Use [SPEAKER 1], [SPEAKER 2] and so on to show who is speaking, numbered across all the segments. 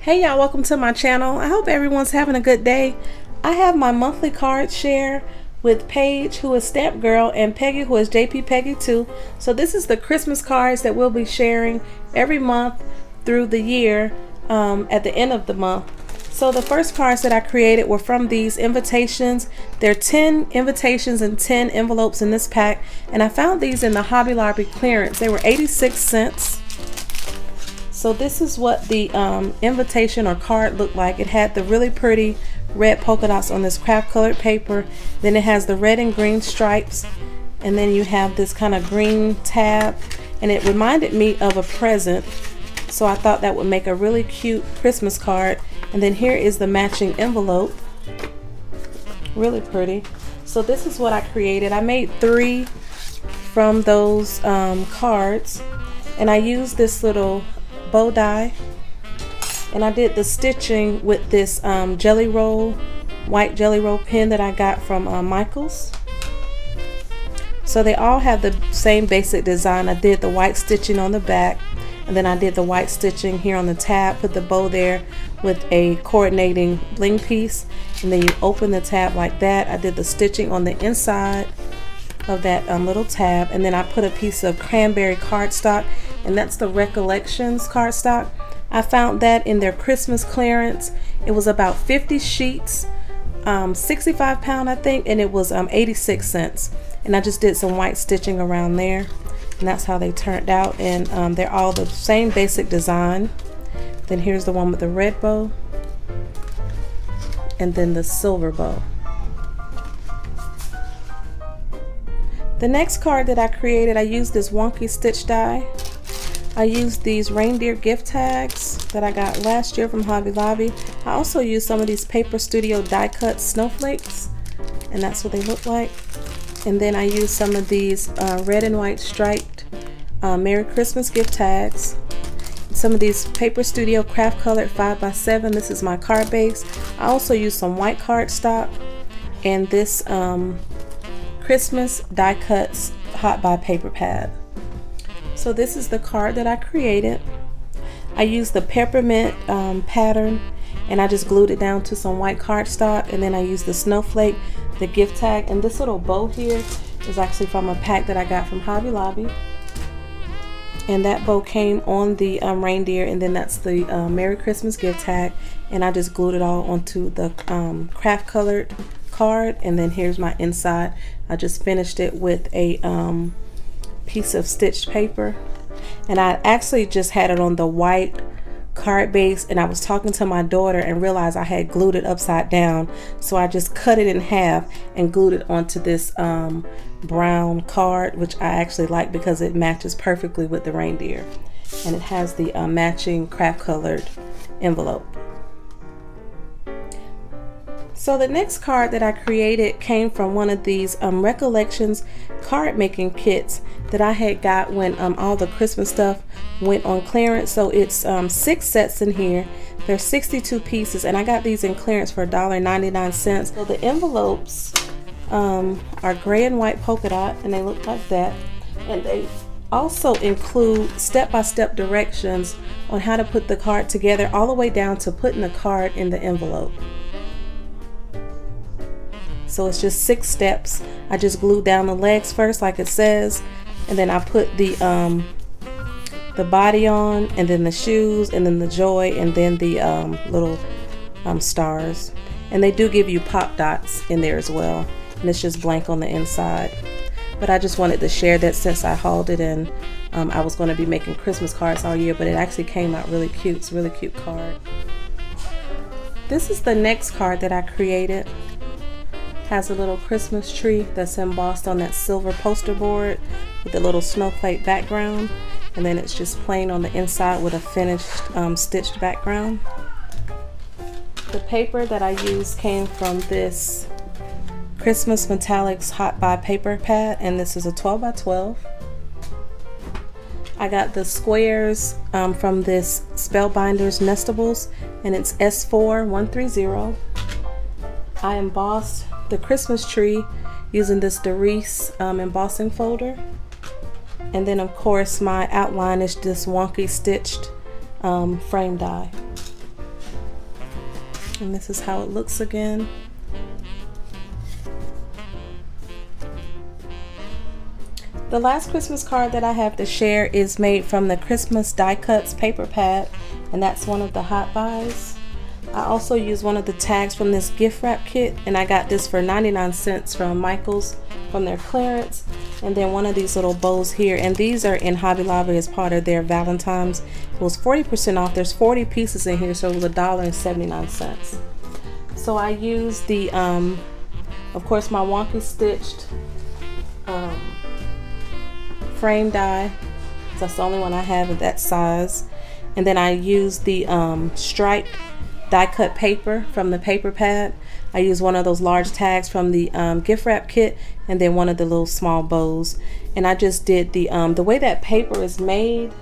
[SPEAKER 1] Hey y'all, welcome to my channel. I hope everyone's having a good day. I have my monthly card share with Paige, who is Stampgrl, and Peggy, who is JP Peggy 2. So this is the Christmas cards that we'll be sharing every month through the year at the end of the month. So the first cards that I created were from these invitations. There are 10 invitations and 10 envelopes in this pack, and I found these in the Hobby Lobby clearance. They were 86 cents. So this is what the invitation or card looked like. It had the really pretty red polka dots on this craft colored paper. Then it has the red and green stripes. And then you have this kind of green tab. And it reminded me of a present. So I thought that would make a really cute Christmas card. And then here is the matching envelope. Really pretty. So this is what I created. I made 3 from those cards. And I used this little bow die, and I did the stitching with this jelly roll, white jelly roll pen that I got from Michaels. So they all have the same basic design. I did the white stitching on the back, and then I did the white stitching here on the tab, put the bow there with a coordinating bling piece, and then you open the tab like that. I did the stitching on the inside of that little tab, and then I put a piece of cranberry cardstock, and that's the Recollections cardstock. I found that in their Christmas clearance. It was about 50 sheets, 65 pound I think, and it was 86 cents. And I just did some white stitching around there, and that's how they turned out. And they're all the same basic design. Then here's the one with the red bow, and then the silver bow. The next card that I created, I used this wonky stitch die. I used these reindeer gift tags that I got last year from Hobby Lobby. I also used some of these Paper Studio die cut snowflakes, and that's what they look like. And then I used some of these red and white striped Merry Christmas gift tags. Some of these Paper Studio craft colored 5x7. This is my card base. I also used some white cardstock and this Christmas die cuts hot buy paper pad. So this is the card that I created. I used the peppermint pattern, and I just glued it down to some white cardstock, and then I used the snowflake, the gift tag, and this little bow here is actually from a pack that I got from Hobby Lobby. And that bow came on the reindeer, and then that's the Merry Christmas gift tag, and I just glued it all onto the craft colored card. And then here's my inside. I just finished it with a piece of stitched paper, and I actually just had it on the white card base, and I was talking to my daughter and realized I had glued it upside down, so I just cut it in half and glued it onto this brown card, which I actually like because it matches perfectly with the reindeer, and it has the matching craft colored envelope. So the next card that I created came from one of these Recollections card making kits that I had got when all the Christmas stuff went on clearance. So it's 6 sets in here. There's 62 pieces, and I got these in clearance for $1.99. So the envelopes are gray and white polka dot, and they look like that. And they also include step-by-step directions on how to put the card together, all the way down to putting the card in the envelope. So it's just 6 steps. I just glued down the legs first, like it says, and then I put the body on, and then the shoes, and then the joy, and then the little stars. And they do give you pop dots in there as well, and it's just blank on the inside. But I just wanted to share that since I hauled it, and I was going to be making Christmas cards all year, but it actually came out really cute. It's a really cute card. This is the next card that I created. Has a little Christmas tree that's embossed on that silver poster board with a little snowflake background, and then it's just plain on the inside with a finished stitched background. The paper that I used came from this Christmas Metallics hot buy paper pad, and this is a 12x12. I got the squares from this Spellbinders Nestables, and it's S4130. I embossed the Christmas tree using this Doris embossing folder, and then of course my outline is this wonky stitched frame die. And this is how it looks again. The last Christmas card that I have to share is made from the Christmas Die Cuts paper pad, and that's one of the hot buys. I also use one of the tags from this gift wrap kit, and I got this for 99 cents from Michael's from their clearance. And then one of these little bows here, and these are in Hobby Lobby as part of their Valentine's. It was 40% off. There's 40 pieces in here, so it was $1.79. So I used the, of course, my wonky stitched frame die. That's the only one I have of that size. And then I used the striped die cut paper from the paper pad. I used one of those large tags from the gift wrap kit, and then one of the little small bows. And I just did the way that paper is made.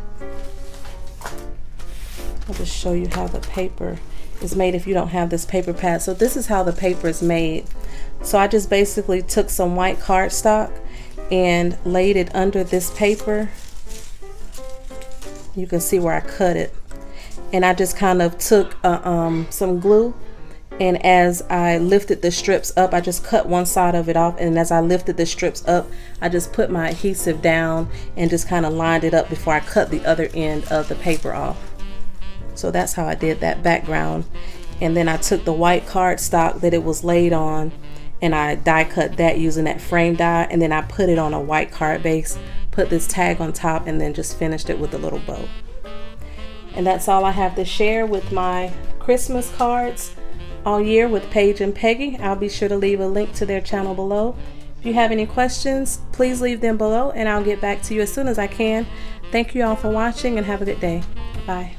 [SPEAKER 1] I'll just show you how the paper is made if you don't have this paper pad. So this is how the paper is made. So I just basically took some white cardstock and laid it under this paper. You can see where I cut it. And I just kind of took some glue, and as I lifted the strips up, I just cut one side of it off, and as I lifted the strips up, I just put my adhesive down and just kind of lined it up before I cut the other end of the paper off. So that's how I did that background. And then I took the white cardstock that it was laid on, and I die cut that using that frame die, and then I put it on a white card base, put this tag on top, and then just finished it with a little bow. And that's all I have to share with my Christmas cards all year with Paige and Peggy. I'll be sure to leave a link to their channel below. If you have any questions, please leave them below, and I'll get back to you as soon as I can. Thank you all for watching, and have a good day. Bye.